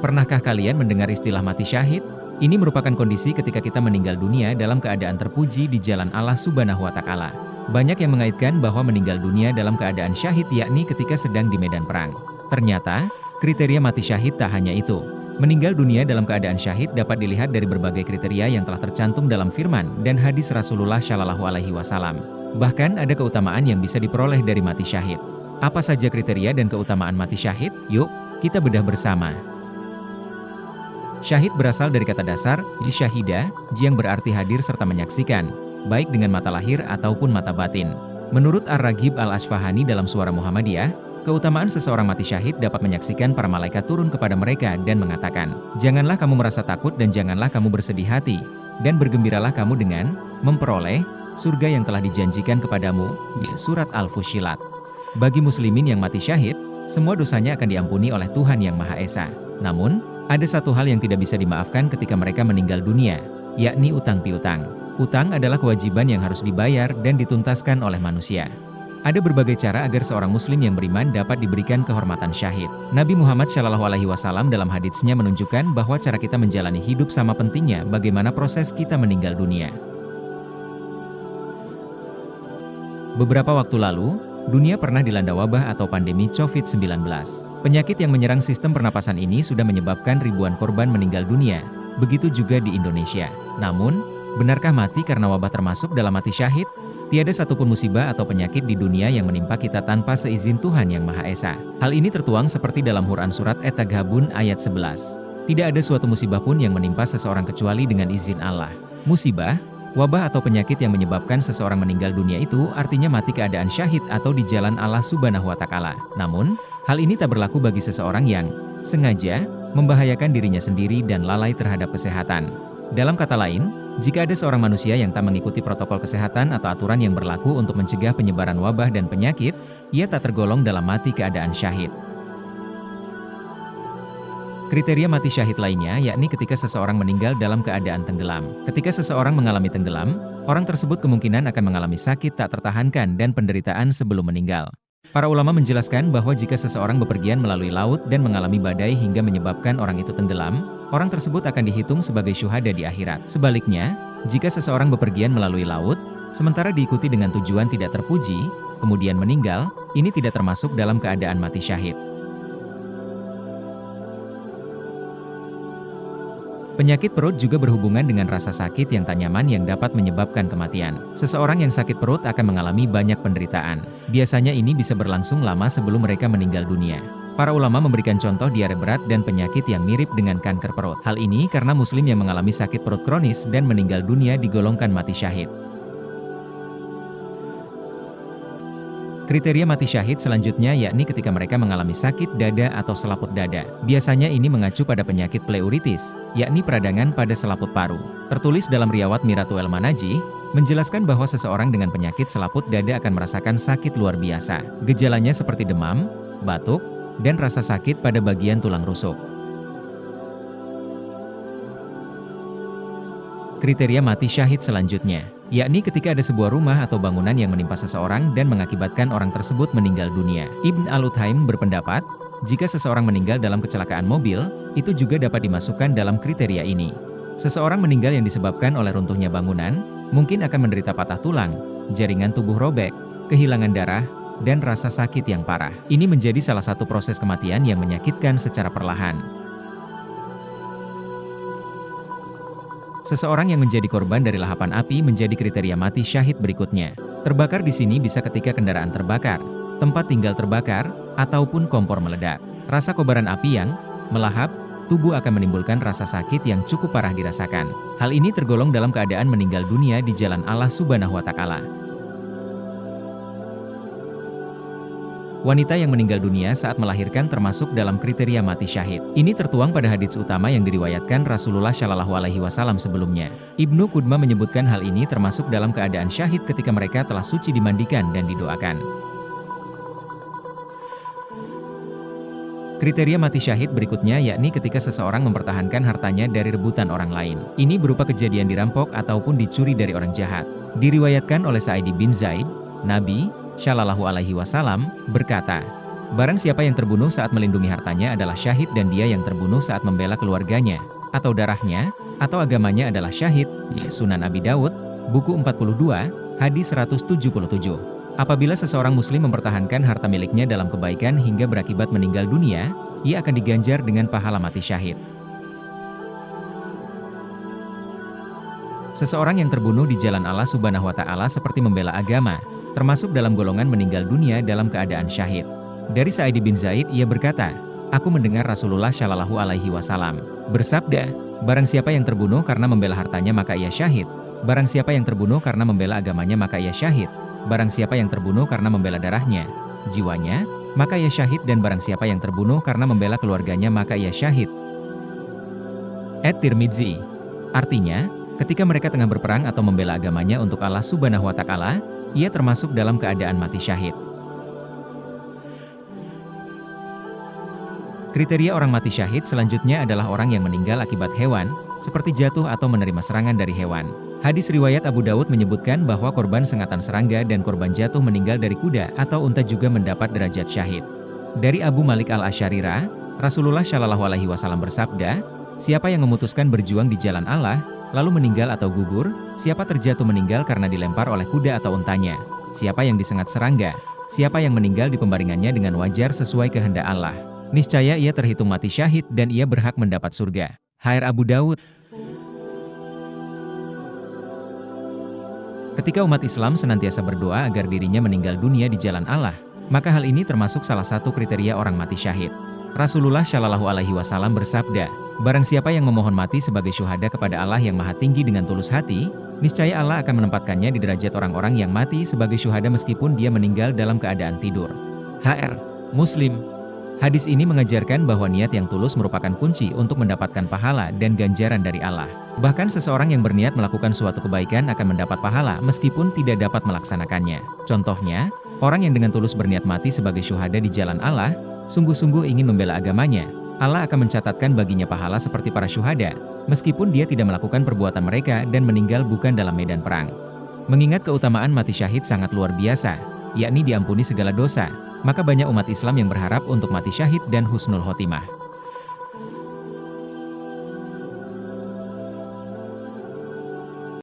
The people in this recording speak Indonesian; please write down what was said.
Pernahkah kalian mendengar istilah mati syahid? Ini merupakan kondisi ketika kita meninggal dunia dalam keadaan terpuji di jalan Allah Subhanahu wa Ta'ala. Banyak yang mengaitkan bahwa meninggal dunia dalam keadaan syahid yakni ketika sedang di medan perang. Ternyata, kriteria mati syahid tak hanya itu. Meninggal dunia dalam keadaan syahid dapat dilihat dari berbagai kriteria yang telah tercantum dalam firman dan hadis Rasulullah Shallallahu Alaihi Wasallam. Bahkan ada keutamaan yang bisa diperoleh dari mati syahid. Apa saja kriteria dan keutamaan mati syahid? Yuk, kita bedah bersama. Syahid berasal dari kata dasar, syahida, yang berarti hadir serta menyaksikan, baik dengan mata lahir ataupun mata batin. Menurut Ar-Raghib Al-Asfahani dalam Suara Muhammadiyah, keutamaan seseorang mati syahid dapat menyaksikan para malaikat turun kepada mereka dan mengatakan, "Janganlah kamu merasa takut dan janganlah kamu bersedih hati, dan bergembiralah kamu dengan memperoleh surga yang telah dijanjikan kepadamu." Surat Al-Fussilat. Bagi muslimin yang mati syahid, semua dosanya akan diampuni oleh Tuhan Yang Maha Esa. Namun, ada satu hal yang tidak bisa dimaafkan ketika mereka meninggal dunia, yakni utang piutang. Utang adalah kewajiban yang harus dibayar dan dituntaskan oleh manusia. Ada berbagai cara agar seorang muslim yang beriman dapat diberikan kehormatan syahid. Nabi Muhammad Shallallahu Alaihi Wasallam dalam haditsnya menunjukkan bahwa cara kita menjalani hidup sama pentingnya bagaimana proses kita meninggal dunia. Beberapa waktu lalu, dunia pernah dilanda wabah atau pandemi COVID-19. Penyakit yang menyerang sistem pernapasan ini sudah menyebabkan ribuan korban meninggal dunia, begitu juga di Indonesia. Namun, benarkah mati karena wabah termasuk dalam mati syahid? Tiada satupun musibah atau penyakit di dunia yang menimpa kita tanpa seizin Tuhan Yang Maha Esa. Hal ini tertuang seperti dalam Quran Surat At-Taghabun ayat 11. Tidak ada suatu musibah pun yang menimpa seseorang kecuali dengan izin Allah. Musibah, wabah atau penyakit yang menyebabkan seseorang meninggal dunia itu artinya mati keadaan syahid atau di jalan Allah Subhanahu wa Ta'ala. Namun, hal ini tak berlaku bagi seseorang yang sengaja membahayakan dirinya sendiri dan lalai terhadap kesehatan. Dalam kata lain, jika ada seorang manusia yang tak mengikuti protokol kesehatan atau aturan yang berlaku untuk mencegah penyebaran wabah dan penyakit, ia tak tergolong dalam mati keadaan syahid. Kriteria mati syahid lainnya yakni ketika seseorang meninggal dalam keadaan tenggelam. Ketika seseorang mengalami tenggelam, orang tersebut kemungkinan akan mengalami sakit tak tertahankan dan penderitaan sebelum meninggal. Para ulama menjelaskan bahwa jika seseorang bepergian melalui laut dan mengalami badai hingga menyebabkan orang itu tenggelam, orang tersebut akan dihitung sebagai syuhada di akhirat. Sebaliknya, jika seseorang bepergian melalui laut, sementara diikuti dengan tujuan tidak terpuji, kemudian meninggal, ini tidak termasuk dalam keadaan mati syahid. Penyakit perut juga berhubungan dengan rasa sakit yang tak nyaman yang dapat menyebabkan kematian. Seseorang yang sakit perut akan mengalami banyak penderitaan. Biasanya ini bisa berlangsung lama sebelum mereka meninggal dunia. Para ulama memberikan contoh diare berat dan penyakit yang mirip dengan kanker perut. Hal ini karena muslim yang mengalami sakit perut kronis dan meninggal dunia digolongkan mati syahid. Kriteria mati syahid selanjutnya yakni ketika mereka mengalami sakit dada atau selaput dada. Biasanya ini mengacu pada penyakit pleuritis, yakni peradangan pada selaput paru. Tertulis dalam Riwayat Miratul Manajih, menjelaskan bahwa seseorang dengan penyakit selaput dada akan merasakan sakit luar biasa. Gejalanya seperti demam, batuk, dan rasa sakit pada bagian tulang rusuk. Kriteria mati syahid selanjutnya, yakni ketika ada sebuah rumah atau bangunan yang menimpa seseorang dan mengakibatkan orang tersebut meninggal dunia. Ibn Al-Uthaim berpendapat, jika seseorang meninggal dalam kecelakaan mobil, itu juga dapat dimasukkan dalam kriteria ini. Seseorang meninggal yang disebabkan oleh runtuhnya bangunan, mungkin akan menderita patah tulang, jaringan tubuh robek, kehilangan darah, dan rasa sakit yang parah. Ini menjadi salah satu proses kematian yang menyakitkan secara perlahan. Seseorang yang menjadi korban dari lahapan api menjadi kriteria mati syahid berikutnya. Terbakar di sini bisa ketika kendaraan terbakar, tempat tinggal terbakar, ataupun kompor meledak. Rasa kobaran api yang melahap tubuh akan menimbulkan rasa sakit yang cukup parah dirasakan. Hal ini tergolong dalam keadaan meninggal dunia di jalan Allah Subhanahu wa Ta'ala. Wanita yang meninggal dunia saat melahirkan termasuk dalam kriteria mati syahid. Ini tertuang pada hadits utama yang diriwayatkan Rasulullah Shallallahu Alaihi Wasallam sebelumnya. Ibnu Qudmah menyebutkan hal ini termasuk dalam keadaan syahid ketika mereka telah suci dimandikan dan didoakan. Kriteria mati syahid berikutnya yakni ketika seseorang mempertahankan hartanya dari rebutan orang lain. Ini berupa kejadian dirampok ataupun dicuri dari orang jahat. Diriwayatkan oleh Sa'id bin Zaid, Nabi Shallallahu Alaihi Wasallam berkata, Barang siapa yang terbunuh saat melindungi hartanya adalah syahid dan dia yang terbunuh saat membela keluarganya, atau darahnya, atau agamanya adalah syahid. Sunan Abi Dawud, buku 42, hadis 177. Apabila seseorang muslim mempertahankan harta miliknya dalam kebaikan hingga berakibat meninggal dunia, ia akan diganjar dengan pahala mati syahid. Seseorang yang terbunuh di jalan Allah Subhanahu wa Ta'ala seperti membela agama, termasuk dalam golongan meninggal dunia dalam keadaan syahid. Dari Sa'id bin Zaid ia berkata, "Aku mendengar Rasulullah Shallallahu alaihi wasallam bersabda, barang siapa yang terbunuh karena membela hartanya maka ia syahid. Barang siapa yang terbunuh karena membela agamanya maka ia syahid. Barang siapa yang terbunuh karena membela darahnya, jiwanya, maka ia syahid, dan barang siapa yang terbunuh karena membela keluarganya maka ia syahid." At-Tirmidzi. Artinya, ketika mereka tengah berperang atau membela agamanya untuk Allah Subhanahu wa Ta'ala, ia termasuk dalam keadaan mati syahid. Kriteria orang mati syahid selanjutnya adalah orang yang meninggal akibat hewan, seperti jatuh atau menerima serangan dari hewan. Hadis riwayat Abu Dawud menyebutkan bahwa korban sengatan serangga dan korban jatuh meninggal dari kuda atau unta juga mendapat derajat syahid. Dari Abu Malik al-Asy'ariyah, Rasulullah Shallallahu alaihi wasallam bersabda, "Siapa yang memutuskan berjuang di jalan Allah, lalu meninggal atau gugur, siapa terjatuh meninggal karena dilempar oleh kuda atau untanya, siapa yang disengat serangga, siapa yang meninggal di pembaringannya dengan wajar sesuai kehendak Allah, niscaya ia terhitung mati syahid dan ia berhak mendapat surga." HR Abu Dawud. Ketika umat Islam senantiasa berdoa agar dirinya meninggal dunia di jalan Allah, maka hal ini termasuk salah satu kriteria orang mati syahid. Rasulullah Shallallahu alaihi wasallam bersabda, "Barang siapa yang memohon mati sebagai syuhada kepada Allah yang Maha Tinggi dengan tulus hati, niscaya Allah akan menempatkannya di derajat orang-orang yang mati sebagai syuhada meskipun dia meninggal dalam keadaan tidur." HR Muslim. Hadis ini mengajarkan bahwa niat yang tulus merupakan kunci untuk mendapatkan pahala dan ganjaran dari Allah. Bahkan seseorang yang berniat melakukan suatu kebaikan akan mendapat pahala meskipun tidak dapat melaksanakannya. Contohnya, orang yang dengan tulus berniat mati sebagai syuhada di jalan Allah, sungguh-sungguh ingin membela agamanya, Allah akan mencatatkan baginya pahala seperti para syuhada, meskipun dia tidak melakukan perbuatan mereka dan meninggal bukan dalam medan perang. Mengingat keutamaan mati syahid sangat luar biasa, yakni diampuni segala dosa, maka banyak umat Islam yang berharap untuk mati syahid dan husnul khotimah.